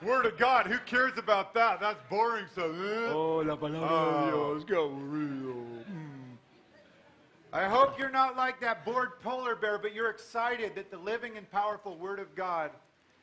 Word of God, who cares about that? That's boring stuff. Oh, la palabra de Dios, qué aburrido. I hope you're not like that bored polar bear, but you're excited that the living and powerful Word of God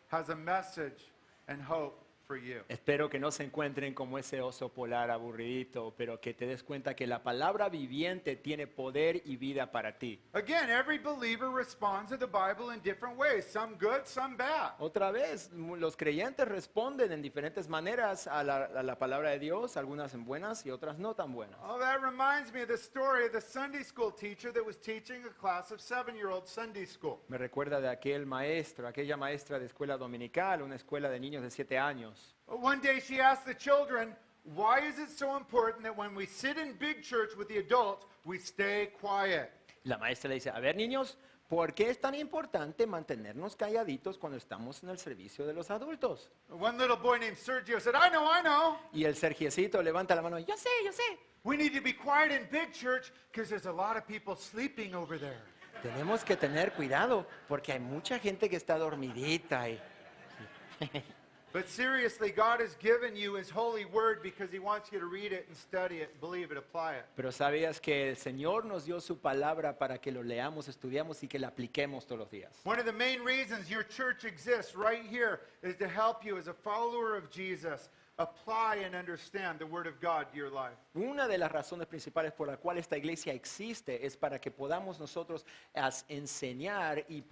has a message and hope for you. Espero que no se encuentren como ese oso polar aburridito, pero que te des cuenta que la palabra viviente tiene poder y vida para ti. Again, every believer responds to the Bible in different ways, some good, some bad. Otra vez, los creyentes responden en diferentes maneras a la palabra de Dios, algunas en buenas y otras no tan buenas. Oh, that reminds me of the story of the Sunday school teacher that was teaching a class of 7-year-old Sunday school. Me recuerda de aquel maestro, aquella maestra de escuela dominical, una escuela de niños de 7 años. One day she asked the children, why is it so important that when we sit in big church with the adults, we stay quiet? La maestra le dice, a ver niños, ¿por qué es tan importante mantenernos calladitos cuando estamos en el servicio de los adultos? One little boy named Sergio said, I know. Y el Sergiecito levanta la mano, yo sé. We need to be quiet in big church because there's a lot of people sleeping over there. Tenemos que tener cuidado porque hay mucha gente que está dormidita. But seriously, God has given you His holy word because He wants you to read it and study it, believe it, apply it. Pero sabías que el Señor nos dio su palabra para que lo leamos, estudiamos y que la apliquemos todos los días. One of the main reasons your church exists right here is to help you as a follower of Jesus apply and understand the Word of God to your life. Una de las razones principales por la cual esta iglesia existe es para que podamos nosotros enseñar y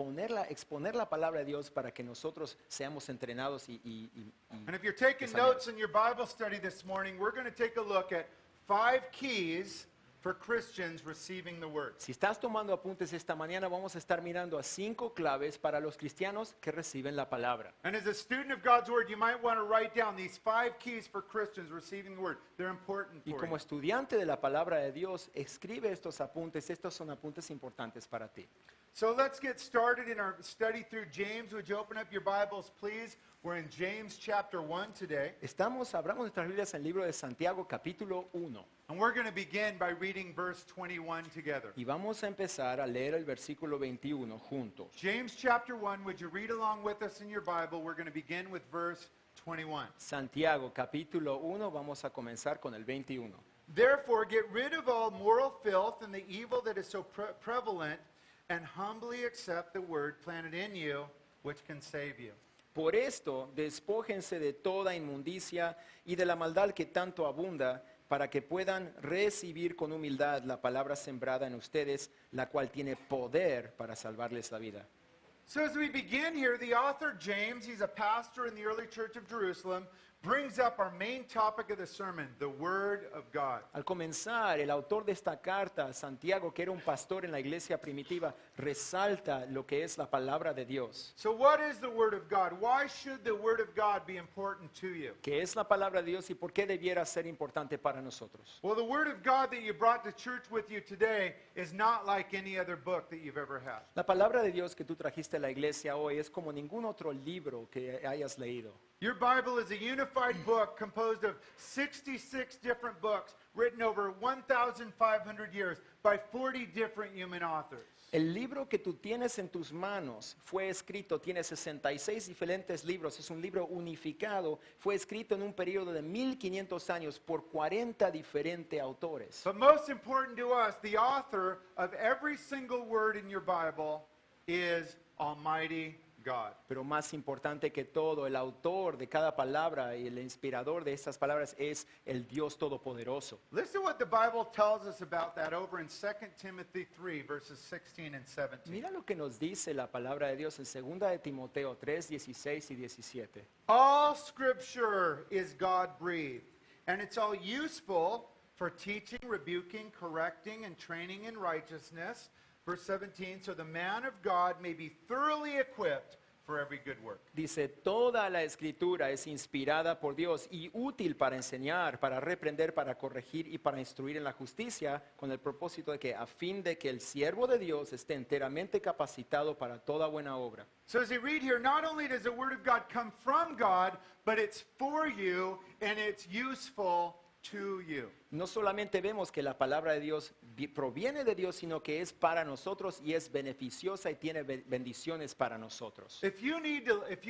exponer la palabra de Dios para que nosotros seamos entrenados And if you're taking notes in your Bible study this morning, we're going to take a look at 5 keys for Christians receiving the Word. Si estás tomando apuntes esta mañana, vamos a estar mirando a 5 claves para los cristianos que reciben la palabra. And as a student of God's Word, you might want to write down these 5 keys for Christians receiving the Word. They're important Y for como you. estudiante de la palabra de Dios, escribe estos apuntes. Estos son apuntes importantes para ti. So let's get started in our study through James. Would you open up your Bibles, please? We're in James chapter 1 today. Abramos nuestras Biblias en el libro de Santiago, capítulo 1. And we're going to begin by reading verse 21 together. Y vamos a empezar a leer el versículo 21 juntos. James chapter 1, would you read along with us in your Bible? We're going to begin with verse 21. Santiago, capítulo 1, vamos a comenzar con el 21. Therefore, get rid of all moral filth and the evil that is so prevalent, and humbly accept the word planted in you, which can save you. Por esto, despójense de toda inmundicia y de la maldad que tanto abunda, para que puedan recibir con humildad la palabra sembrada en ustedes, la cual tiene poder para salvarles la vida. So as we begin here, the author James, he's a pastor in the early church of Jerusalem, brings up our main topic of the sermon, the Word of God. Al comenzar, el autor de esta carta, Santiago, que era un pastor en la iglesia primitiva, resalta lo que es la palabra de Dios. So what is the Word of God? Why should the Word of God be important to you? ¿Qué es la palabra de Dios y por qué debiera ser importante para nosotros? Well, the Word of God that you brought to church with you today is not like any other book that you've ever had. La palabra de Dios que tú trajiste a la iglesia hoy es como ningún otro libro que hayas leído. Your Bible is a unified book composed of 66 different books written over 1,500 years by 40 different human authors. El libro que tú tienes en tus manos fue escrito, tiene 66 diferentes libros, es un libro unificado, fue escrito en un periodo de 1500 años por 40 diferentes autores. But most important to us, the author of every single word in your Bible is Almighty God. Pero más importante que todo, el autor de cada palabra y el inspirador de estas palabras es el Dios Todopoderoso. Listen to what the Bible tells us about that over in 2 Timothy 3, verses 16 and 17. Mira lo que nos dice la palabra de Dios en 2 de Timoteo 3, 16 y 17. All scripture is God-breathed, and it's all useful for teaching, rebuking, correcting, and training in righteousness. Verse 17, so the man of God may be thoroughly equipped for every good work. Dice, toda la escritura es inspirada por Dios y útil para enseñar, para reprender, para corregir y para instruir en la justicia, con el propósito de que a fin de que el siervo de Dios esté enteramente capacitado para toda buena obra. So as you read here, not only does the word of God come from God, but it's for you and it's useful to you. No solamente vemos que la palabra de Dios proviene de Dios, sino que es para nosotros y es beneficiosa y tiene bendiciones para nosotros. If you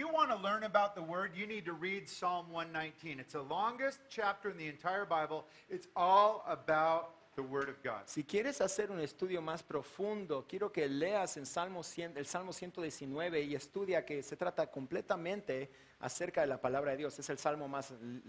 want to learn about the word, you need to read Psalm 119. It's the longest chapter in the entire Bible. It's all about the word of God. Si quieres hacer un estudio más profundo, quiero que leas el Salmo 119 y estudia que se trata completamente acerca de la palabra de Dios. Es el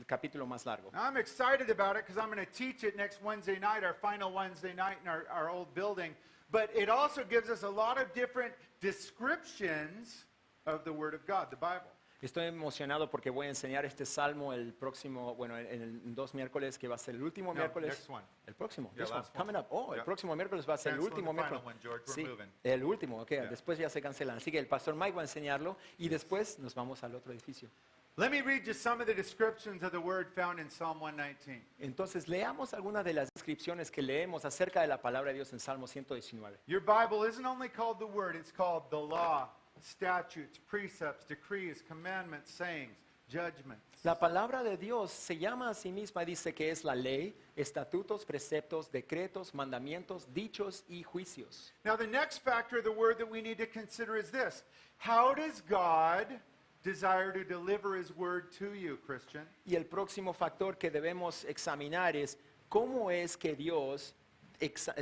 capítulo más largo. Now, I'm excited about it because I'm going to teach it next Wednesday night, our final Wednesday night in our old building. But it also gives us a lot of different descriptions of the word of God, the Bible. Estoy emocionado porque voy a enseñar este salmo el próximo, bueno, en 2 miércoles, que va a ser el último No, miércoles. next one. El próximo, Yeah, this one, last one. coming up. Oh, el Yeah. próximo miércoles va a ser el Cancel último the final miércoles. one, George. We're Sí, moving. el último, ok, Yeah. después ya se cancelan. Así que el pastor Mike va a enseñarlo y después nos vamos al otro edificio. Let me read you some of the descriptions of the word found in Psalm 119. Entonces, leamos algunas de las descripciones que leemos acerca de la palabra de Dios en Salmo 119. Your Bible isn't only called the word, it's called the law, statutes, precepts, decrees, commandments, sayings, judgments. La palabra de Dios se llama a sí misma, dice que es la ley, estatutos, preceptos, decretos, mandamientos, dichos y juicios. Now, the next factor of the word that we need to consider is this. How does God desire to deliver his word to you, Christian? Y el próximo factor que debemos examinar es cómo es que Dios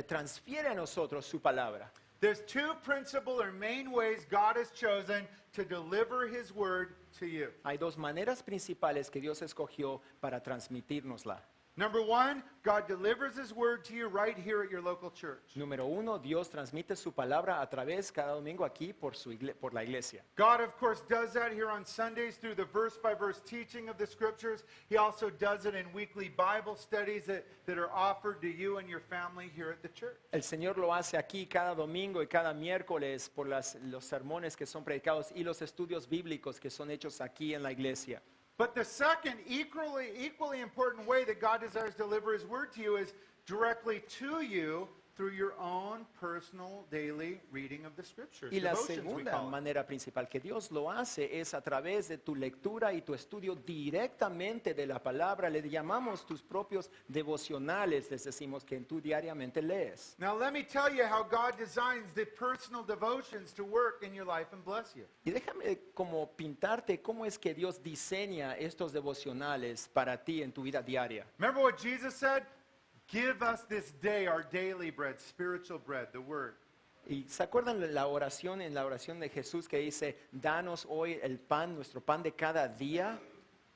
transfiere a nosotros su palabra. There's two principal or main ways God has chosen to deliver his word to you. Hay 2 maneras principales que Dios escogió para transmitírnosla. Number one, God delivers his word to you right here at your local church. Número 1, Dios transmite su palabra a través cada domingo aquí por la iglesia. God, of course, does that here on Sundays through the verse-by-verse teaching of the Scriptures. He also does it in weekly Bible studies that are offered to you and your family here at the church. El Señor lo hace aquí cada domingo y cada miércoles por los sermones que son predicados y los estudios bíblicos que son hechos aquí en la iglesia. But the second, equally important way that God desires to deliver his word to you is directly to you through your own personal daily reading of the Scriptures. Y la Devotions, we segunda call it. manera principal que Dios lo hace es a través de tu lectura y tu estudio directamente de la palabra. Le llamamos tus propios devocionales, les decimos que tú diariamente lees. Now, let me tell you how God designs the personal devotions to work in your life and bless you. Y déjame como pintarte cómo es que Dios diseña estos devocionales para ti en tu vida diaria. Remember what Jesus said? Give us this day our daily bread, spiritual bread, the word. ¿Y se acuerdan en la oración de Jesús que dice, danos hoy el pan, nuestro pan de cada día?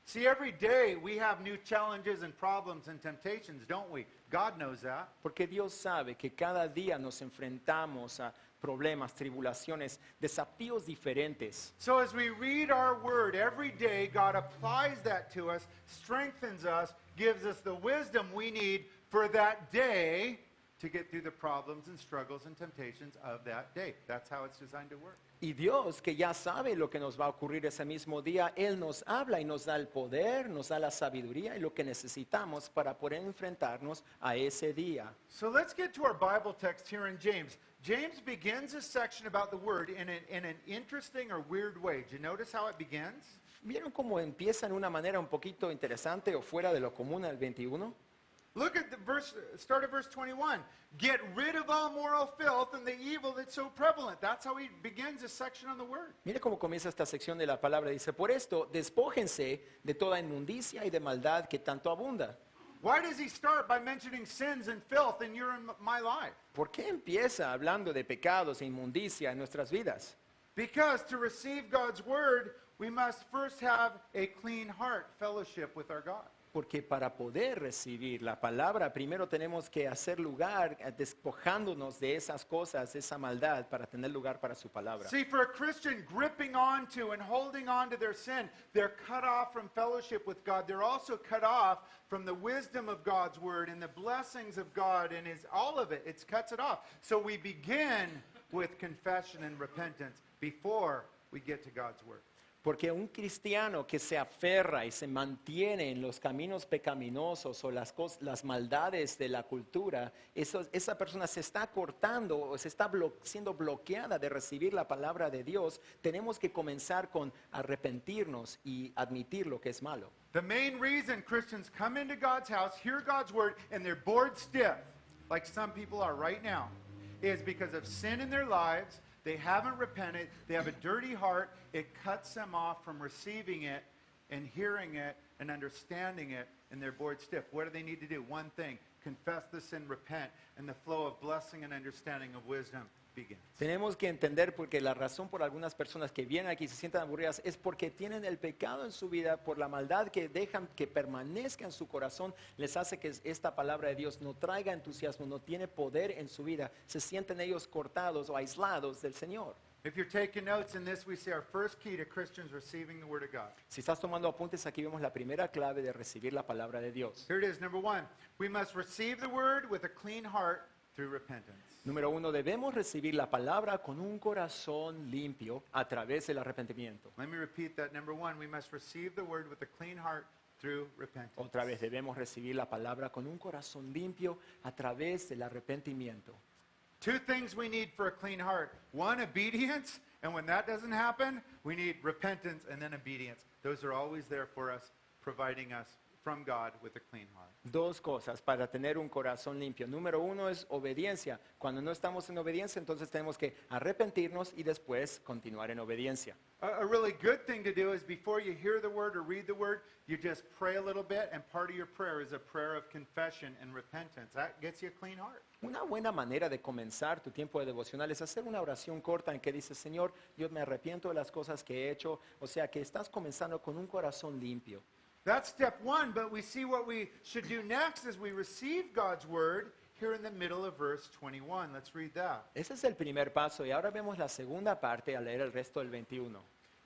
See, every day we have new challenges and problems and temptations, don't we? God knows that. Porque Dios sabe que cada día nos enfrentamos a problemas, tribulaciones, desafíos diferentes. So as we read our word every day, God applies that to us, strengthens us, gives us the wisdom we need for that day to get through the problems and struggles and temptations of that day. That's how it's designed to work. Y Dios, que ya sabe lo que nos va a ocurrir ese mismo día, Él nos habla y nos da el poder, nos da la sabiduría y lo que necesitamos para poder enfrentarnos a ese día. So let's get to our Bible text here in James. James begins a section about the word in an interesting or weird way. Did you notice how it begins? ¿Vieron cómo empieza en una manera un poquito interesante o fuera de lo común el 21? Look at the start of verse 21. Get rid of all moral filth and the evil that's so prevalent. That's how he begins a section on the word. Mire cómo comienza esta sección de la palabra. Dice, por esto, despójense de toda inmundicia y de maldad que tanto abunda. Why does he start by mentioning sins and filth in your and my life? ¿Por qué empieza hablando de pecados e inmundicia en nuestras vidas? Because to receive God's word, we must first have a clean heart, fellowship with our God. Porque para poder recibir la palabra, primero tenemos que hacer lugar, despojándonos de esas cosas, esa maldad, para tener lugar para su palabra. See, for a Christian gripping onto and holding on to their sin, they're cut off from fellowship with God. They're also cut off from the wisdom of God's word and the blessings of God and all of it. It cuts it off. So we begin with confession and repentance before we get to God's word. Porque un cristiano que se aferra y se mantiene en los caminos pecaminosos o las maldades de la cultura, esa persona se está cortando o se está siendo bloqueada de recibir la palabra de Dios. Tenemos que comenzar con arrepentirnos y admitir lo que es malo. The main reason Christians come into God's house, hear God's word, and they're bored stiff, like some people are right now, is because of sin in their lives. They haven't repented. They have a dirty heart. It cuts them off from receiving it and hearing it and understanding it, and they're bored stiff. What do they need to do? One thing, confess the sin, repent, and the flow of blessing and understanding of wisdom begins. Tenemos que entender porque la razón por algunas personas que vienen aquí y se sientan aburridas es porque tienen el pecado en su vida, por la maldad que dejan que permanezca en su corazón, les hace que esta palabra de Dios no traiga entusiasmo, no tiene poder en su vida, se sienten ellos cortados o aislados del Señor. If you're taking notes in this, we see our first key to Christians receiving the word of God. Si estás tomando apuntes, aquí vemos la primera clave de recibir la palabra de Dios. Here it is, number one. We must receive the word with a clean heart through repentance. Número uno, debemos recibir la palabra con un corazón limpio a través del arrepentimiento. Let me repeat that. Number one, we must receive the word with a clean heart through repentance. Otra vez, debemos recibir la palabra con un corazón limpio a través del arrepentimiento. Two things we need for a clean heart. One, obedience, and when that doesn't happen, we need repentance and then obedience. Those are always there for us, providing us from God with a clean heart. Dos cosas para tener un corazón limpio. Número uno es obediencia. Cuando no estamos en obediencia, entonces tenemos que arrepentirnos y después continuar en obediencia. A really good thing to do is before you hear the word or read the word, you just pray a little bit, and part of your prayer is a prayer of confession and repentance. That gets you a clean heart. Una buena manera de comenzar tu tiempo de devocional es hacer una oración corta en que dices, Señor, yo me arrepiento de las cosas que he hecho. O sea, que estás comenzando con un corazón limpio. That's step one, but we see what we should do next as we receive God's word here in the middle of verse 21. Let's read that. Ese es el primer paso y ahora vemos la segunda parte al leer el resto del 21.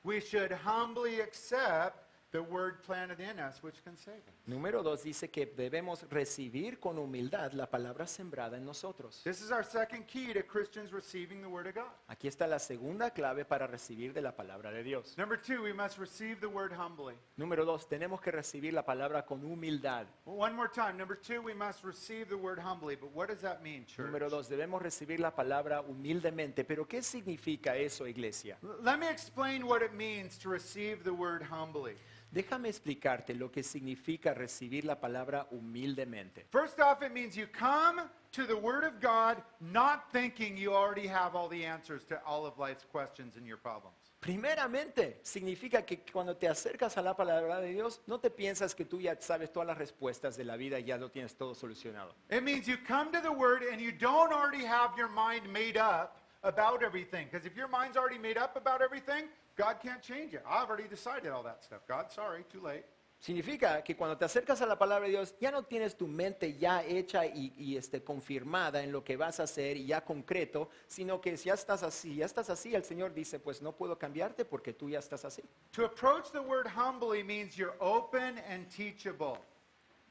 We should humbly accept the word planted in us, which can save us. Número 2 dice que debemos recibir con humildad la palabra sembrada en nosotros. This is our second key to Christians receiving the word of God. Aquí está la segunda clave para recibir de la palabra de Dios. Number two, we must receive the word humbly. Número 2, tenemos que recibir la palabra con humildad. One more time. Number two, we must receive the word humbly. But what does that mean, church? Número 2, debemos recibir la palabra humildemente. ¿Pero qué significa eso, iglesia? Let me explain what it means to receive the word humbly. Déjame explicarte lo que significa recibir la palabra humildemente. First off, it means you come to the word of God not thinking you already have all the answers to all of life's questions and your problems. Primeramente, significa que cuando te acercas a la palabra de Dios, no te piensas que tú ya sabes todas las respuestas de la vida y ya lo tienes todo solucionado. It means you come to the word and you don't already have your mind made up about everything. Because if your mind's already made up about everything, God can't change it. I've already decided all that stuff. God, sorry, too late. Significa que cuando te acercas a la palabra de Dios, ya no tienes tu mente ya hecha y confirmada en lo que vas a hacer y ya concreto, sino que si ya estás así, el Señor dice, pues no puedo cambiarte porque tú ya estás así. To approach the word humbly means you're open and teachable.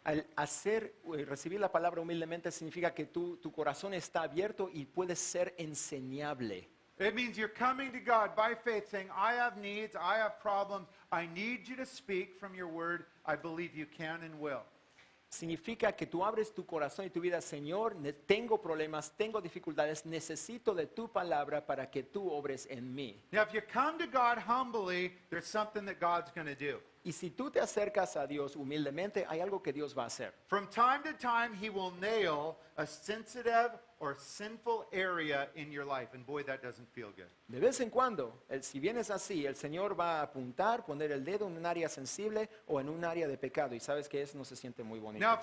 Al recibir la palabra humildemente significa que tu corazón está abierto y puedes ser enseñable. It means you're coming to God by faith saying, I have needs, I have problems, I need you to speak from your word. I believe you can and will. Significa que tú abres tu corazón y tu vida, Señor, tengo problemas, tengo dificultades, necesito de tu palabra para que tú obres en mí. Now, if you come to God humbly, there's something that God's going to do. Y si tú te acercas a Dios humildemente, hay algo que Dios va a hacer. From time to time, He will nail a sensitive or sinful area in your life. And boy, that doesn't feel good. De vez en cuando, si vienes así, el Señor va a apuntar, poner el dedo en un área sensible o en un área de pecado. Y sabes que eso no se siente muy bonito. Now,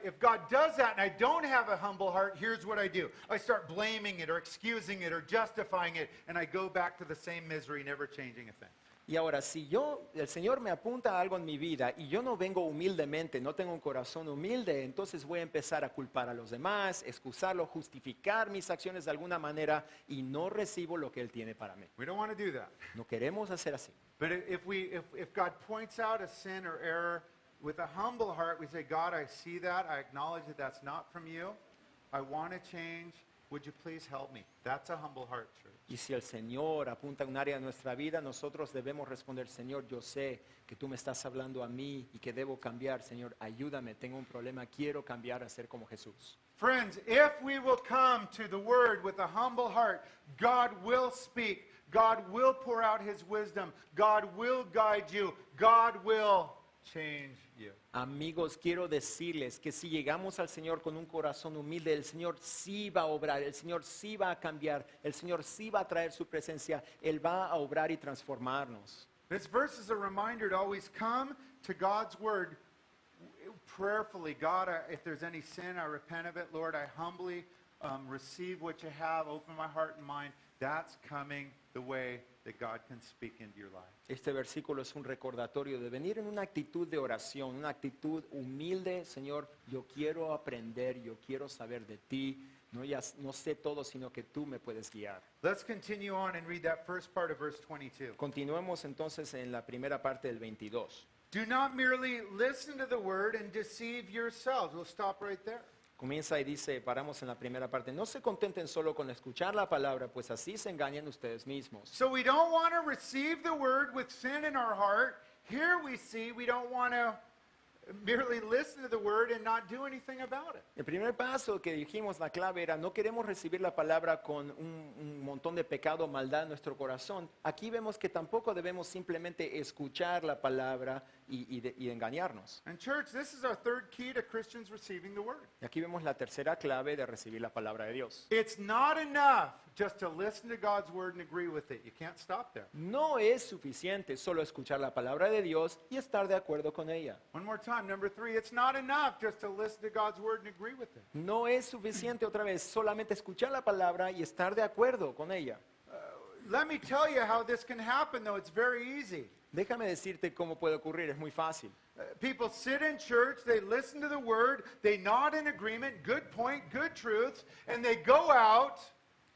if God does that and I don't have a humble heart, here's what I do. I start blaming it or excusing it or justifying it, and I go back to the same misery, never changing a thing. Y ahora, si el Señor me apunta a algo en mi vida y yo no vengo humildemente, no tengo un corazón humilde, entonces voy a empezar a culpar a los demás, excusarlo, justificar mis acciones de alguna manera y no recibo lo que Él tiene para mí. We don't want to do that. No queremos hacer así. But if God points out a sin or error, with a humble heart, we say, God, I see that. I acknowledge that that's not from you. I want to change. would you please help me? That's a humble heart, church. Y si el Señor apunta a un área de nuestra vida, nosotros debemos responder, Señor, yo sé que tú me estás hablando a mí y que debo cambiar. Señor, ayúdame, tengo un problema, quiero cambiar a ser como Jesús. Friends, if we will come to the Word with a humble heart, God will speak. God will pour out His wisdom. God will guide you. God will change you. Amigos, quiero decirles que si llegamos al Señor con un corazón humilde, el Señor sí va a obrar, el Señor sí va a cambiar, el Señor sí va a traer su presencia, Él va a obrar y transformarnos. This verse is a reminder to always come to God's Word prayerfully. God, if there's any sin, I repent of it. Lord, I humbly receive what you have. Open my heart and mind. That's coming the way that God can speak into your life. Este versículo es un recordatorio de venir en una actitud de oración, una actitud humilde. Señor, yo quiero aprender, yo quiero saber de ti. No sé todo, sino que tú me puedes guiar. Let's continue on and read that first part of verse 22. Continuemos entonces en la primera parte del 22. Do not merely listen to the word and deceive yourselves. We'll stop right there. Comienza y dice, paramos en la primera parte, no se contenten solo con escuchar la palabra, pues así se engañan ustedes mismos. So we don't want to receive the word with sin in our heart. Here we see we don't want to merely listen to the word and not do anything about it. El primer paso que dijimos, la clave era, no queremos recibir la palabra con un montón de pecado o maldad en nuestro corazón. Aquí vemos que tampoco debemos simplemente escuchar la palabra y engañarnos. And church, this is our third key to Christians receiving the word. Y aquí vemos la tercera clave de recibir la palabra de Dios. It's not enough just to listen to God's word and agree with it. You can't stop there. No es suficiente solo escuchar la palabra de Dios y estar de acuerdo con ella. One more time, number 3, it's not enough just to listen to God's word and agree with it. No es suficiente otra vez solamente escuchar la palabra y estar de acuerdo con ella. Let me tell you how this can happen, though. It's very easy. Déjame decirte cómo puede ocurrir, es muy fácil. People sit in church, they listen to the word, they nod in agreement, good point, good truths, and they go out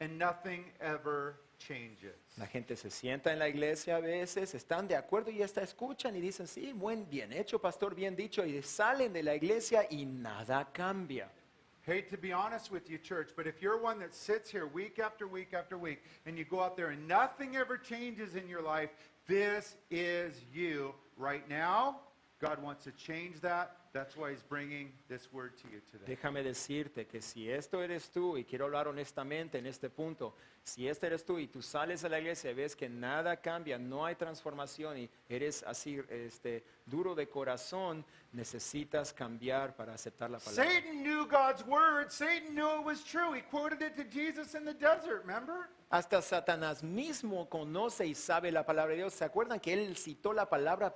and nothing ever changes. La gente se sienta en la iglesia a veces, están de acuerdo y hasta escuchan y dicen, sí, bien hecho, pastor, bien dicho, y salen de la iglesia y nada cambia. Hate to be honest with you, church, but if you're one that sits here week after week after week, and you go out there and nothing ever changes in your life, this is you right now. God wants to change that. That's why He's bringing this word to you today. Déjame decirte que si esto eres tú, y quiero hablar honestamente en este punto, si este eres tú y tú sales de la iglesia y ves que nada cambia, no hay transformación y eres así duro de corazón, necesitas cambiar para aceptar la palabra. Satan knew God's word. Satan knew it was true. He quoted it to Jesus in the desert, remember? Hasta Satanás mismo conoce y sabe la palabra de Dios. ¿Se acuerdan que él citó la palabra,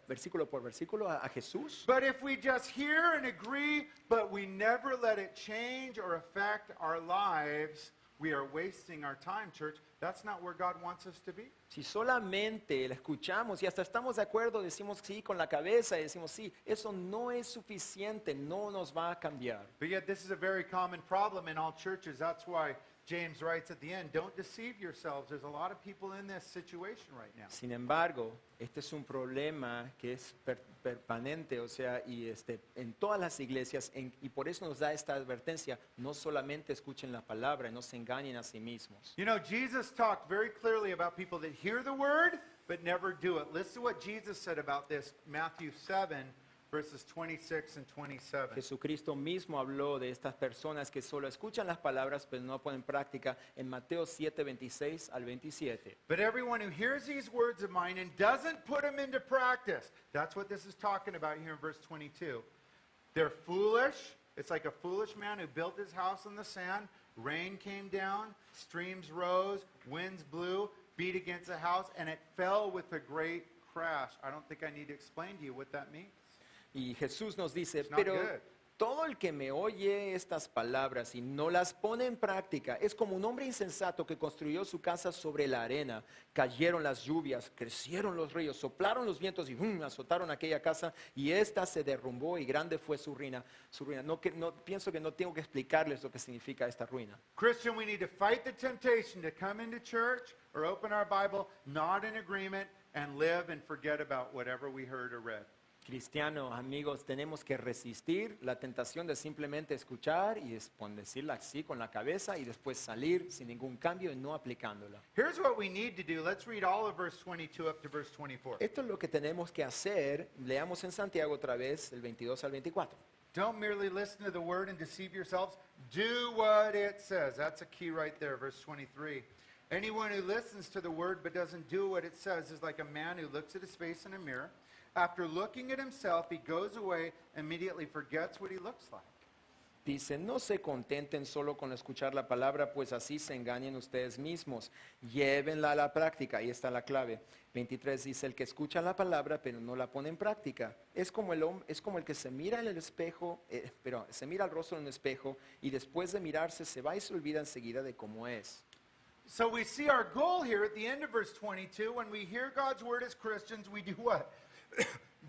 versículo por versículo a Jesús? But if we just hear and agree, but we never let it change or affect our lives, we are wasting our time, church. That's not where God wants us to be. Si solamente la escuchamos y hasta estamos de acuerdo, decimos sí con la cabeza y decimos sí, eso no es suficiente, no nos va a cambiar. But yet this is a very common problem in all churches. That's why James writes at the end, don't deceive yourselves. There's a lot of people in this situation right now. Sin embargo, este es un problema que es permanente, o sea, y en todas las iglesias, y por eso nos da esta advertencia, no solamente escuchen la palabra, no se engañen a sí mismos. You know, Jesus talked very clearly about people that hear the word but never do it. Listen to what Jesus said about this, Matthew 7, verses 26 and 27. Jesucristo mismo habló de estas personas que solo escuchan las palabras pero no ponen en práctica en Mateo 7, 26 al 27. But everyone who hears these words of mine and doesn't put them into practice, that's what this is talking about here in verse 22. They're foolish. It's like a foolish man who built his house on the sand. Rain came down, streams rose, winds blew, beat against the house, and it fell with a great crash. I don't think I need to explain to you what that means. Y Jesús nos dice, It's not pero good. todo el que me oye estas palabras y no las pone en práctica es como un hombre insensato que construyó su casa sobre la arena. Cayeron las lluvias, crecieron los ríos, soplaron los vientos y azotaron aquella casa y ésta se derrumbó y grande fue su ruina. Pienso que no tengo que explicarles lo que significa esta ruina. Christian, we need to fight the temptation to come into church or open our Bible, not in agreement, and live and forget about whatever we heard or read. Cristianos, amigos, tenemos que resistir la tentación de simplemente escuchar y decirla así con la cabeza y después salir sin ningún cambio y no aplicándola. Here's what we need to do. Let's read all of verse 22 up to verse 24. Esto es lo que tenemos que hacer. Leamos en Santiago otra vez, el 22 al 24. Don't merely listen to the word and deceive yourselves. Do what it says. That's a key right there, verse 23. Anyone who listens to the word but doesn't do what it says is like a man who looks at his face in a mirror. After looking at himself, he goes away, immediately forgets what he looks like. Dice, no se contenten solo con escuchar la palabra, pues así se engañen ustedes mismos. Llévenla a la práctica, ahí está la clave. 23 dice, el que escucha la palabra pero no la pone en práctica. Es como el que se mira en el espejo, se mira al rostro en un espejo y después de mirarse se va y se olvida enseguida de cómo es. So we see our goal here at the end of verse 22. When we hear God's word as Christians, we do what?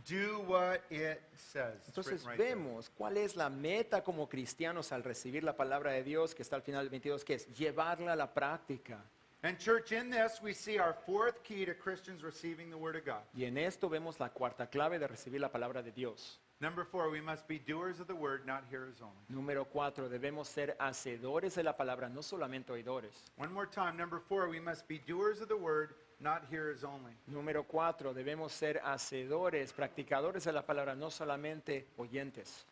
Do what it says. It's Entonces written right there. vemos cuál es la meta como cristianos al recibir la palabra de Dios que está al final del 22, que es llevarla a la práctica. And church, in this we see our fourth key to Christians receiving the word of God. Y en esto vemos la cuarta clave de recibir la palabra de Dios. Number 4, we must be doers of the word, not hearers only. Número 4, debemos ser hacedores de la palabra, no solamente oidores. One more time. Number 4, we must be doers of the word, not hearers only. Número 4, debemos ser hacedores, practicadores de la palabra, no solamente oyentes.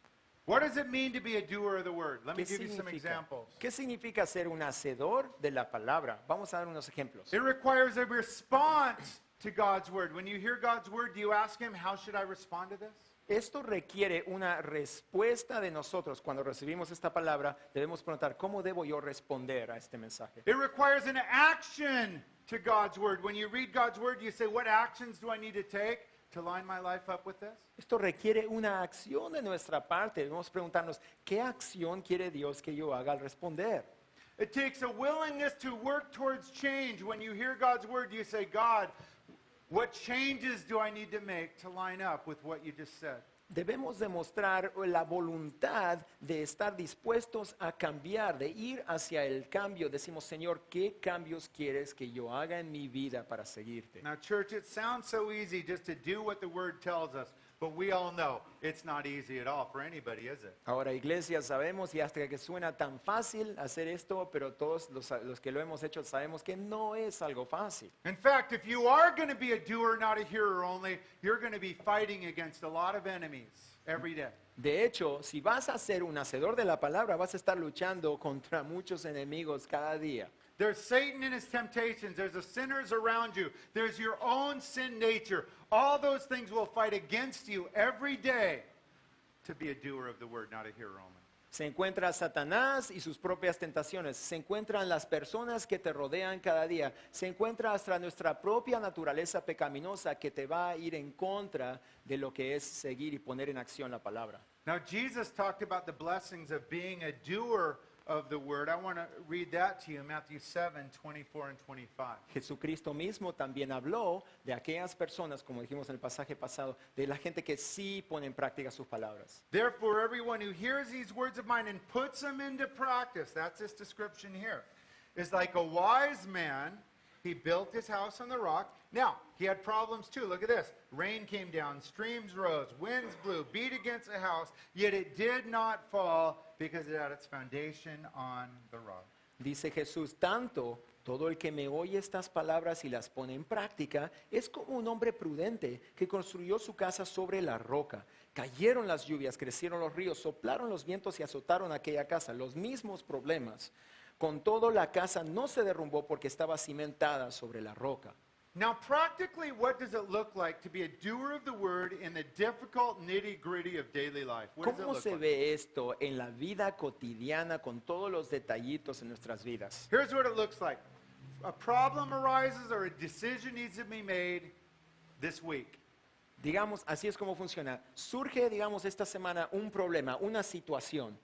What does it mean to be a doer of the word? Let me ¿Qué give you some significa? examples. ¿Qué significa ser un hacedor de la palabra? Vamos a dar unos ejemplos. It requires a response to God's word. When you hear God's word, do you ask him, how should I respond to this? Esto requiere una respuesta de nosotros. Cuando recibimos esta palabra, debemos preguntar, ¿cómo debo yo responder a este mensaje? It requires an action to God's word. When you read God's word, you say, what actions do I need to take to line my life up with this? Esto requiere una acción de nuestra parte. Debemos preguntarnos, ¿qué acción quiere Dios que yo haga al responder? It takes a willingness to work towards change. When you hear God's word, you say, God, what changes do I need to make to line up with what you just said? Debemos demostrar la voluntad de estar dispuestos a cambiar, de ir hacia el cambio. Decimos, Señor, ¿qué cambios quieres que yo haga en mi vida para seguirte? Now, church, it sounds so easy just to do what the word tells us, but we all know it's not easy at all for anybody, is it? Ahora, iglesia, sabemos y hasta que suena tan fácil hacer esto, pero todos los que lo hemos hecho sabemos que no es algo fácil. In fact, if you are going to be a doer, not a hearer only, you're going to be fighting against a lot of enemies every day. De hecho, si vas a ser un hacedor de la palabra, vas a estar luchando contra muchos enemigos cada día. There's Satan and his temptations. There's the sinners around you. There's your own sin nature. All those things will fight against you every day to be a doer of the word, not a hearer only. Se encuentra Satanás y sus propias tentaciones. Se encuentran las personas que te rodean cada día. Se encuentra hasta nuestra propia naturaleza pecaminosa que te va a ir en contra de lo que es seguir y poner en acción la palabra. Now, Jesus talked about the blessings of being a doer of the word. I want to read that to you, Matthew 7, 24 and 25. Jesucristo mismo también habló de aquellas personas, como dijimos en el pasaje pasado, de la gente que sí pone en práctica sus palabras. Therefore, everyone who hears these words of mine and puts them into practice, that's this description here, is like a wise man. He built his house on the rock. Now, he had problems too. Look at this. Rain came down, streams rose, winds blew, beat against the house, yet it did not fall because it had its foundation on the rock. Dice Jesús, tanto todo el que me oye estas palabras y las pone en práctica es como un hombre prudente que construyó su casa sobre la roca. Cayeron las lluvias, crecieron los ríos, soplaron los vientos y azotaron aquella casa. Los mismos problemas. Con todo, la casa no se derrumbó porque estaba cimentada sobre la roca. Now, practically, what does it look like to be a doer of the word in the difficult nitty-gritty of daily life? What does it ¿Cómo look se like? ve esto en la vida cotidiana con todos los detallitos en nuestras vidas? Here's what it looks like. A problem arises or a decision needs to be made this week. Digamos, así es como funciona. Surge, digamos, esta semana un problema, una situación.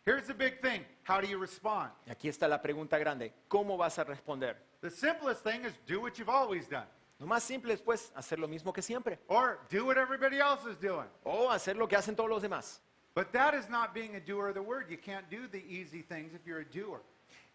Here's the big thing. How do you respond? Y aquí está la pregunta grande. ¿Cómo vas a responder? The simplest thing is do what you've always done. Lo más simple es, pues, hacer lo mismo que siempre. Or do what everybody else is doing. O hacer lo que hacen todos los demás. But that is not being a doer of the word. You can't do the easy things if you're a doer.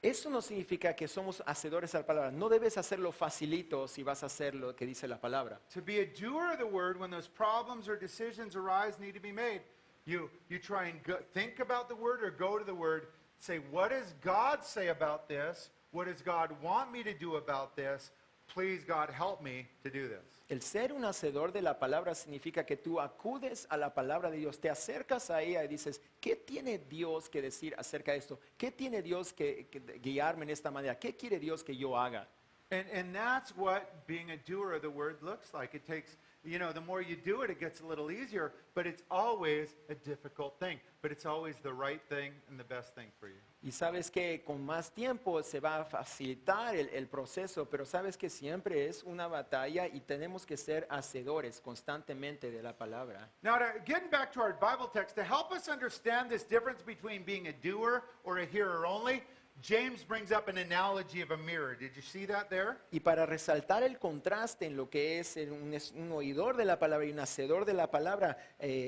Eso no significa que somos hacedores a la palabra. No debes hacerlo facilito si vas a hacer lo que dice la palabra. To be a doer of the word when those problems or decisions arise need to be made. You try and think about the word or go to the word. Say, what does God say about this? What does God want me to do about this? Please, God, help me to do this. El ser un hacedor de la palabra significa que tú acudes a la palabra de Dios, te acercas a ella y dices, ¿qué tiene Dios que decir acerca de esto? ¿Qué tiene Dios que guiarme en esta manera? ¿Qué quiere Dios que yo haga? And that's what being a doer of the word looks like. It takes, the more you do it, it gets a little easier, but it's always a difficult thing. But it's always the right thing and the best thing for you. Y sabes que con más tiempo se va a facilitar el proceso, pero sabes que siempre es una batalla y tenemos que ser hacedores constantemente de la palabra. Now, getting back to our Bible text, to help us understand this difference between being a doer or a hearer only, James brings up an analogy of a mirror. Did you see that there? Y para resaltar el contraste en lo que es un oidor de la palabra y un hacedor de la palabra,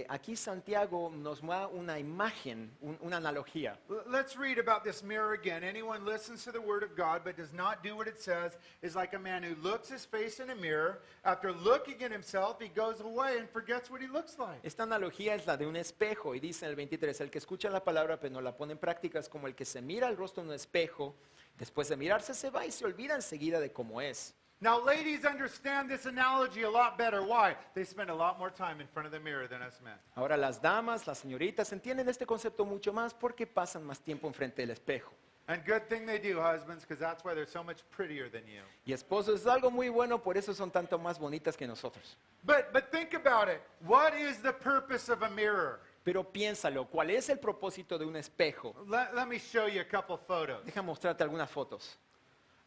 aquí Santiago nos da una imagen, una analogía. Let's read about this mirror again. Anyone listens to the word of God but does not do what it says is like a man who looks his face in a mirror. After looking at himself, he goes away and forgets what he looks like. Esta analogía es la de un espejo y dice en el 23, el que escucha la palabra pero no la pone en práctica es como el que se mira al rostro en un espejo, después de mirarse se va y se olvida enseguida de cómo es. Now, ladies understand this analogy a lot better. Why? They spend a lot more time in front of the mirror than us men. Ahora las damas, las señoritas entienden este concepto mucho más porque pasan más tiempo enfrente del espejo. And good thing they do, husbands, because that's why they're so much prettier than you. Y esposos es algo muy bueno, por eso son tanto más bonitas que nosotros. But think about it. What is the purpose of a mirror? Pero piénsalo, ¿cuál es el propósito de un espejo? Let me show you a couple photos. Deja mostrarte algunas fotos.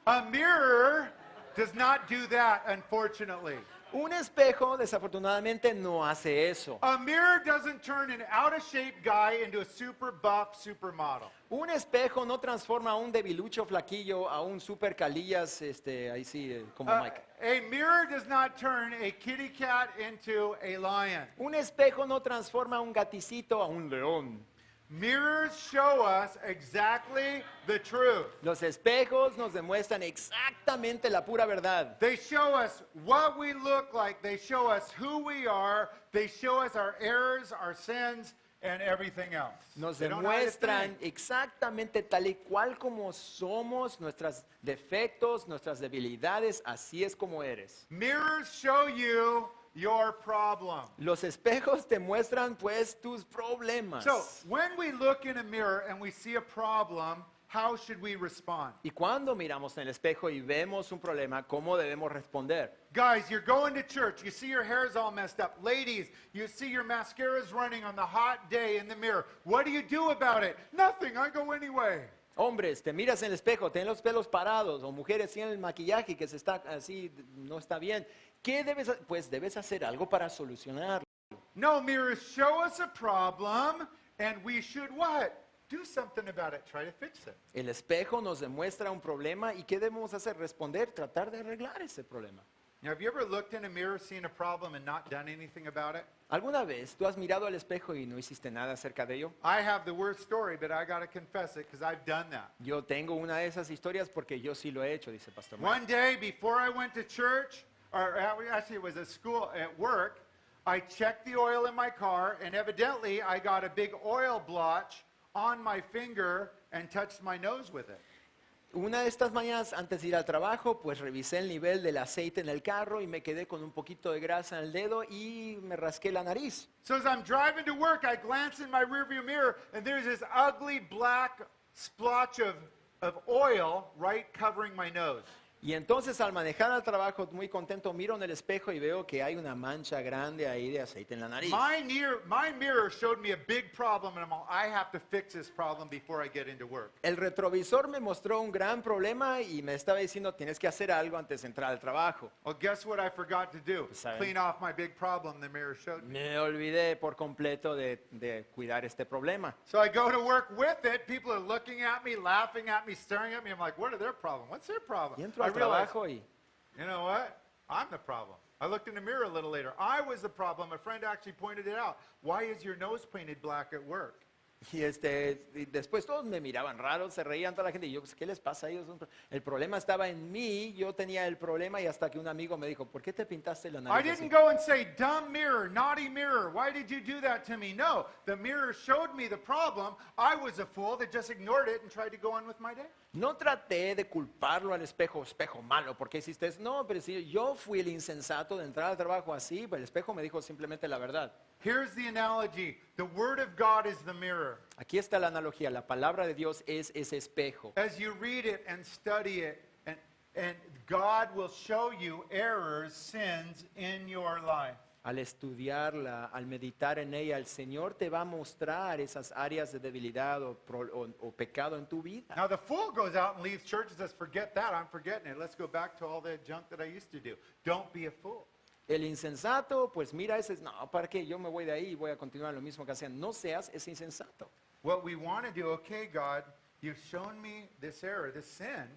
A mirror does not do that, unfortunately. Un espejo, desafortunadamente, no hace eso. A mirror doesn't turn an out-of-shape guy into a super buff supermodel. Un espejo no transforma a un debilucho flaquillo a un super calillas, ahí sí, como Mike. A mirror does not turn a kitty cat into a lion. Un espejo no transforma a un gaticito a un león. Mirrors show us exactly the truth. Los espejos nos demuestran exactamente la pura verdad. They show us what we look like. They show us who we are. They show us our errors, our sins, and everything else. Nos They don't hide a demuestran thing. exactamente tal y cual como somos, nuestros defectos, nuestras debilidades, así es como eres. Mirrors show you your problem. Los espejos te muestran pues tus problemas. So, when we look in a mirror and we see a problem, how should we respond? Y cuando miramos en el espejo y vemos un problema, ¿cómo debemos responder? Guys, you're going to church. You see your hair's all messed up. Ladies, you see your mascara's running on the hot day in the mirror. What do you do about it? Nothing. I go anyway. Hombres, te miras en el espejo, tienes los pelos parados, o mujeres tienen el maquillaje que se está así, no está bien. ¿Qué debes hacer? Pues debes hacer algo para solucionarlo. No, mirrors show us a problem, and we should what? Do something about it. Try to fix it. El espejo nos demuestra un problema y ¿qué debemos hacer? Responder, tratar de arreglar ese problema. Now, have you ever looked in a mirror, seen a problem, and not done anything about it? ¿Alguna vez tú has mirado al espejo y no hiciste nada acerca de ello? I have the worst story, but I got to confess it because I've done that. Yo tengo una de esas historias porque yo sí lo he hecho, dice Pastor Mike. One day before I went to church, or actually it was at school, at work, I checked the oil in my car, and evidently I got a big oil blotch on my finger and touched my nose with it. Una de estas mañanas antes de ir al trabajo, pues revisé el nivel del aceite en el carro y me quedé con un poquito de grasa en el dedo y me rasqué la nariz. So as I'm driving to work, I glance in my rearview mirror, and there's this ugly black splotch of oil right covering my nose. Y entonces al manejar al trabajo muy contento miro en el espejo y veo que hay una mancha grande ahí de aceite en la nariz. My mirror showed me a big problem, and I have to fix this problem before I get into work. El retrovisor me mostró un gran problema y me estaba diciendo tienes que hacer algo antes de entrar al trabajo. Well, guess what I forgot to do? ¿Saben? Clean off my big problem the mirror showed me. Me olvidé por completo de cuidar este problema. So I go to work with it. People are looking at me, laughing at me, staring at me. I'm like, what are their problem? What's their problem? Y entro I al realize, trabajo y you know what? I'm the problem. I looked in the mirror a little later. I was the problem. A friend actually pointed it out. Why is your nose painted black at work? Y después todos me miraban raro, se reían toda la gente. Y yo, pues, ¿qué les pasa a ellos? El problema estaba en mí, yo tenía el problema y hasta que un amigo me dijo, ¿por qué te pintaste la I nariz así? didn't go and say, dumb mirror, naughty mirror, why did you do that to me? No, the mirror showed me the problem. I was a fool that just ignored it and tried to go on with my day. No traté de culparlo al espejo, espejo malo, ¿por qué hiciste eso? No, pero si yo fui el insensato de entrar al trabajo así, pues el espejo me dijo simplemente la verdad. Here's the analogy. The Word of God is the mirror. Aquí está la analogía, la palabra de Dios es ese espejo. As you read it and study it, and God will show you errors, sins in your life. Al estudiarla, al meditar en ella, el Señor te va a mostrar esas áreas de debilidad o pecado en tu vida. Now, the fool goes out and leaves church and says, forget that, I'm forgetting it. Let's go back to all the junk that I used to do. Don't be a fool. El insensato, pues mira, ese es, no, ¿para qué? Yo me voy de ahí y voy a continuar lo mismo que hacían. No seas ese insensato. What we want to do, okay, God, you've shown me this error, this sin.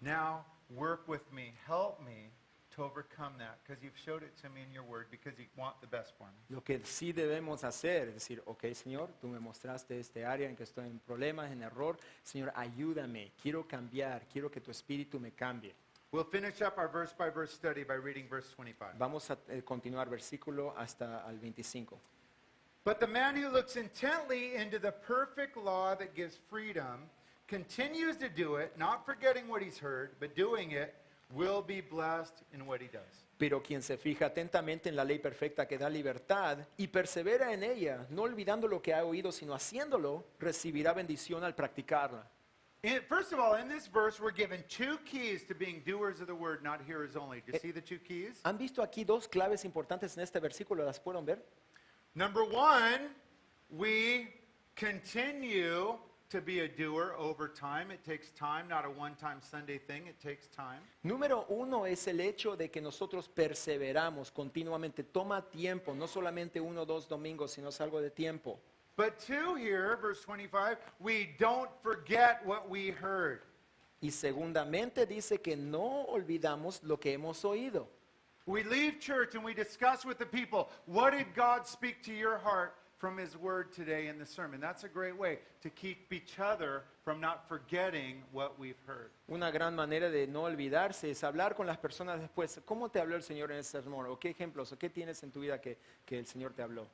Now, work with me. Help me to overcome that because you've showed it to me in your word because you want the best for me. Lo que sí debemos hacer es decir, ok, Señor, tú me mostraste este área en que estoy en problemas, en error. Señor, ayúdame, quiero cambiar, quiero que tu espíritu me cambie. We'll finish up our verse by verse study by reading verse 25. Vamos a continuar versículo hasta al 25. But the man who looks intently into the perfect law that gives freedom, continues to do it, not forgetting what he's heard, but doing it, will be blessed in what he does. Pero quien se fija atentamente en la ley perfecta que da libertad y persevera en ella, no olvidando lo que ha oído, sino haciéndolo, recibirá bendición al practicarla. First of all, in this verse, we're given two keys to being doers of the word, not hearers only. Do you see the two keys? ¿Han visto aquí dos claves importantes en este versículo? ¿Las pueden ver? Number one, we continue to be a doer over time. It takes time, not a one-time Sunday thing. It takes time. Número uno es el hecho de que nosotros perseveramos continuamente. Toma tiempo, no solamente uno o dos domingos, sino es algo de tiempo. But two here, verse 25, we don't forget what we heard. Y segundamente dice que no olvidamos lo que hemos oído. We leave church and we discuss with the people, what did God speak to your heart from his word today in the sermon? That's a great way to keep each other from not forgetting what we've heard. Una gran manera de no olvidarse es hablar con las personas después. ¿Cómo te habló el Señor en ese sermón? ¿O qué ejemplos o qué tienes en tu vida que el Señor te habló?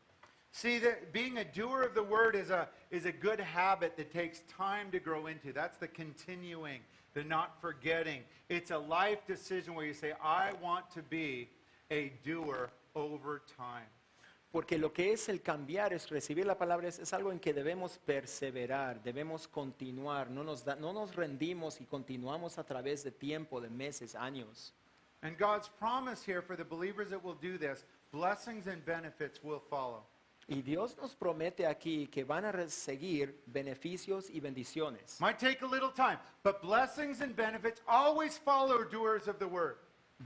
See, that being a doer of the word is a good habit that takes time to grow into. That's the continuing, the not forgetting. It's a life decision where you say, I want to be a doer over time. Porque lo que es el cambiar, es recibir la palabra, es algo en que debemos perseverar, debemos continuar, no nos rendimos y continuamos a través de tiempo, de meses, años. And God's promise here for the believers that will do this, blessings and benefits will follow. Y Dios nos promete aquí que van a seguir beneficios y bendiciones. Might take a little time, but blessings and benefits always follow doers of the word.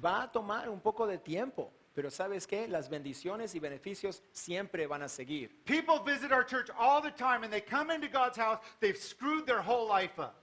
Va a tomar un poco de tiempo, pero ¿sabes qué? Las bendiciones y beneficios siempre van a seguir. People visit our church all the time and they come into God's house, they've screwed their whole life up.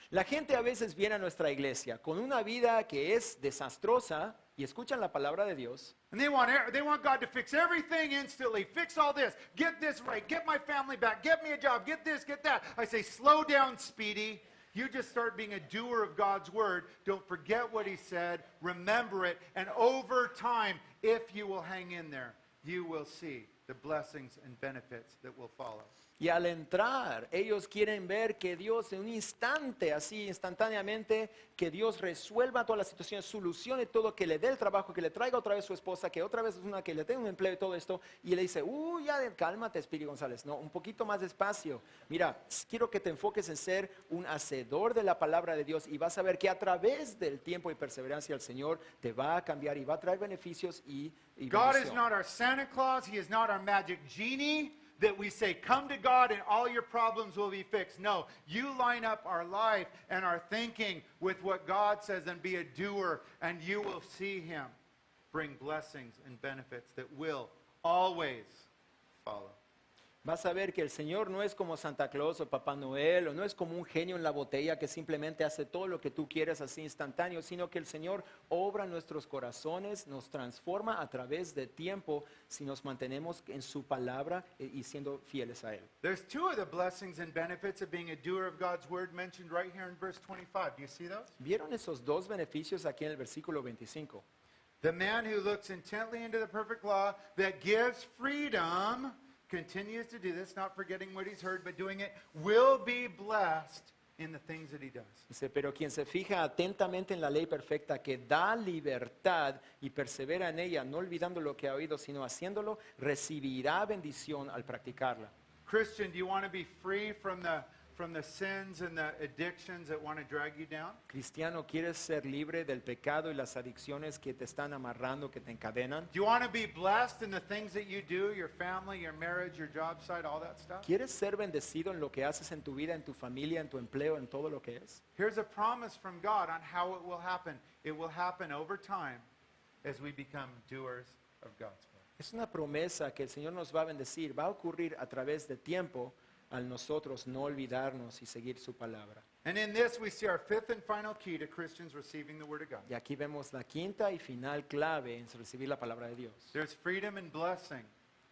La gente a veces viene a nuestra iglesia con una vida que es desastrosa y escuchan la palabra de Dios. And they want God to fix everything instantly. Fix all this. Get this right. Get my family back. Get me a job. Get this, get that. I say, slow down, Speedy. You just start being a doer of God's word. Don't forget what he said. Remember it. And over time, if you will hang in there, you will see the blessings and benefits that will follow. Y al entrar, ellos quieren ver que Dios en un instante, así instantáneamente, que Dios resuelva todas las situaciones, solucione todo, que le dé el trabajo, que le traiga otra vez su esposa, que otra vez es una que le dé un empleo y todo esto. Y le dice, ya cálmate, Espíritu González. No, un poquito más despacio. Mira, quiero que te enfoques en ser un hacedor de la palabra de Dios y vas a ver que a través del tiempo y perseverancia el Señor te va a cambiar y va a traer beneficios y God is bendición. not our Santa Claus. He is not our magic genie that we say, come to God and all your problems will be fixed. No, you line up our life and our thinking with what God says and be a doer, and you will see him bring blessings and benefits that will always follow. Vas a ver que el Señor no es como Santa Claus o Papá Noel, o no es como un genio en la botella que simplemente hace todo lo que tú quieres así instantáneo, sino que el Señor obra en nuestros corazones, nos transforma a través de tiempo si nos mantenemos en su palabra y siendo fieles a Él. There's two of the blessings and benefits of being a doer of God's word mentioned right here in verse 25. Do you see those? ¿Vieron esos dos beneficios aquí en el versículo 25? The man who looks intently into the perfect law that gives freedom, continues to do this, not forgetting what he's heard, but doing it, will be blessed in the things that he does. Dice, pero quien se fija atentamente en la ley perfecta que da libertad y persevera en ella, no olvidando lo que ha oído, sino haciéndolo, recibirá bendición al practicarla. Christian, do you want to be free from the sins and the addictions that want to drag you down? Cristiano, ¿quieres ser libre del pecado y las adicciones que te están amarrando, que te encadenan? Do you want to be blessed in the things that you do, your family, your marriage, your job site, all that stuff? ¿Quieres ser bendecido en lo que haces en tu vida, en tu familia, en tu empleo, en todo lo que es? Here's a promise from God on how it will happen. It will happen over time as we become doers of God's word. Es una promesa que el Señor nos va a bendecir, va a ocurrir a través de tiempo al nosotros no olvidarnos y seguir su palabra. And in this, we see our fifth and final key to Christians receiving the Word of God. Y aquí vemos la quinta y final clave en recibir la palabra de Dios. There's freedom and blessing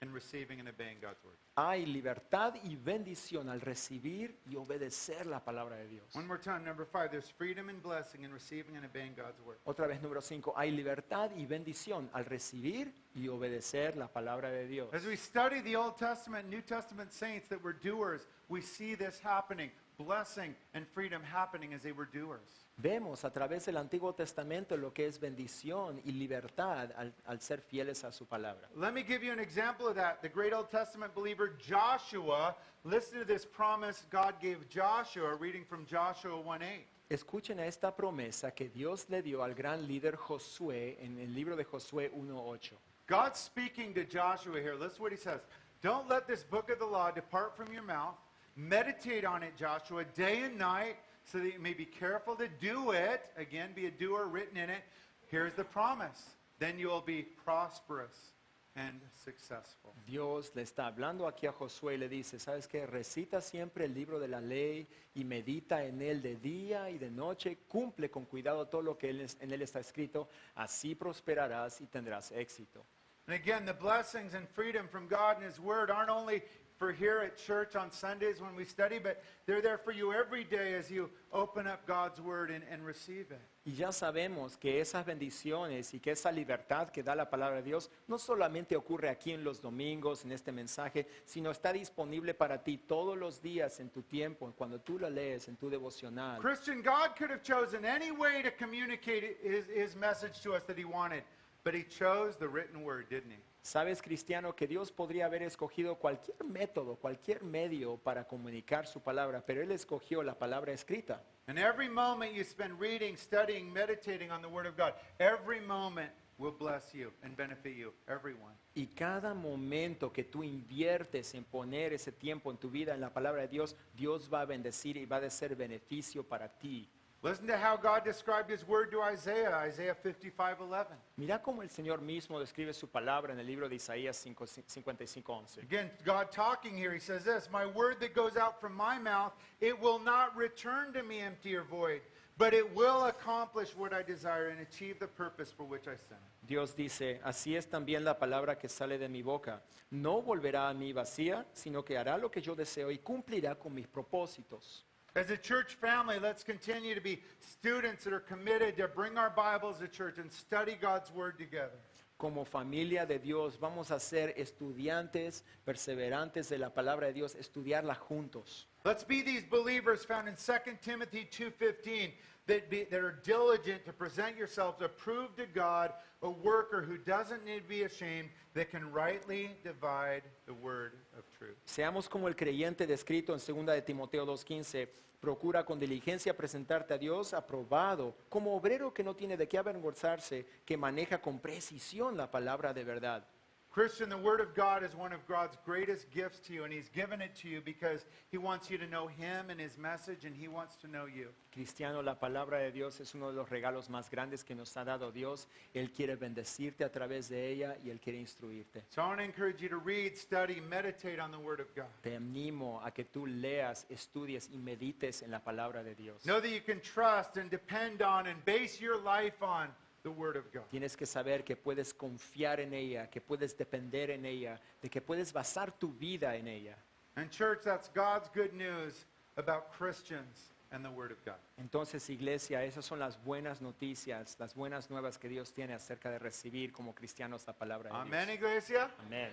in receiving and obeying God's Word. Hay libertad y bendición al recibir y obedecer la palabra de Dios. One more time, number 5. There's freedom and blessing in receiving and obeying God's Word. Otra vez, número 5, hay libertad y bendición al recibir y obedecer la palabra de Dios. As we study the Old Testament and New Testament saints that were doers, we see this happening. Blessing and freedom happening as they were doers. Vemos a través del Antiguo Testamento lo que es bendición y libertad al ser fieles a su palabra. Let me give you an example of that. The great Old Testament believer Joshua, listen to this promise God gave Joshua, reading from Joshua 1:8. Escuchen a esta promesa que Dios le dio al gran líder Josué en el libro de Josué 1:8. God's speaking to Joshua here. Listen to what he says. Don't let this book of the law depart from your mouth. Meditate on it, Joshua, day and night, so that you may be careful to do it. Again, be a doer written in it. Here's the promise. Then you will be prosperous and successful. Dios le está hablando aquí a Josué y le dice, ¿sabes qué? Recita siempre el libro de la ley y medita en él de día y de noche. Cumple con cuidado todo lo que en él está escrito. Así prosperarás y tendrás éxito. And again, the blessings and freedom from God and His Word aren't only for here at church on Sundays when we study, but they're there for you every day as you open up God's Word and receive it. Y ya sabemos que esas bendiciones y que esa libertad que da la palabra de Dios no solamente ocurre aquí en los domingos, en este mensaje, sino está disponible para ti todos los días en tu tiempo, cuando tú la lees, en tu devocional. Christian, God could have chosen any way to communicate his message to us that He wanted, but He chose the written Word, didn't He? Sabes, cristiano, que Dios podría haber escogido cualquier método, cualquier medio para comunicar su palabra, pero Él escogió la palabra escrita. And every moment you spend reading, studying, meditating on the Word of God, every moment will bless you and benefit you, everyone. Y cada momento que tú inviertes en poner ese tiempo en tu vida en la palabra de Dios, Dios va a bendecir y va a ser beneficio para ti. Listen to how God described His Word to Isaiah, Isaiah 55:11. Mira cómo el Señor mismo describe su palabra en el libro de Isaías 55:11. Again, God talking here, He says this, my word that goes out from my mouth, it will not return to me empty or void, but it will accomplish what I desire and achieve the purpose for which I sent it. Dios dice, así es también la palabra que sale de mi boca. No volverá a mí vacía, sino que hará lo que yo deseo y cumplirá con mis propósitos. As a church family, let's continue to be students that are committed to bring our Bibles to church and study God's Word together. Como familia de Dios vamos a ser estudiantes perseverantes de la palabra de Dios, estudiarla juntos. Let's be these believers found in 2 Timothy 2:15 that are diligent to present yourselves approved to God, a worker who doesn't need to be ashamed, that can rightly divide the word of truth. Seamos como el creyente descrito en 2 de Timoteo 2:15. Procura con diligencia presentarte a Dios aprobado, como obrero que no tiene de qué avergonzarse, que maneja con precisión la palabra de verdad. Christian, the Word of God is one of God's greatest gifts to you, and He's given it to you because He wants you to know Him and His message, and He wants to know you. Cristiano, la palabra de Dios es uno de los regalos más grandes que nos ha dado Dios. Él quiere bendecirte a través de ella y Él quiere instruirte. So I want to encourage you to read, study, meditate on the Word of God. Te animo a que tú leas, estudies y medites en la palabra de Dios. Know that you can trust and depend on and base your life on the Word of God. Tienes que saber que puedes confiar en ella, que puedes depender en ella, de que puedes basar tu vida en ella. And church, that's God's good news about Christians and the Word of God. Entonces, iglesia, esas son las buenas noticias, las buenas nuevas que Dios tiene acerca de recibir como cristianos la palabra de Amen, Dios. iglesia? Amén.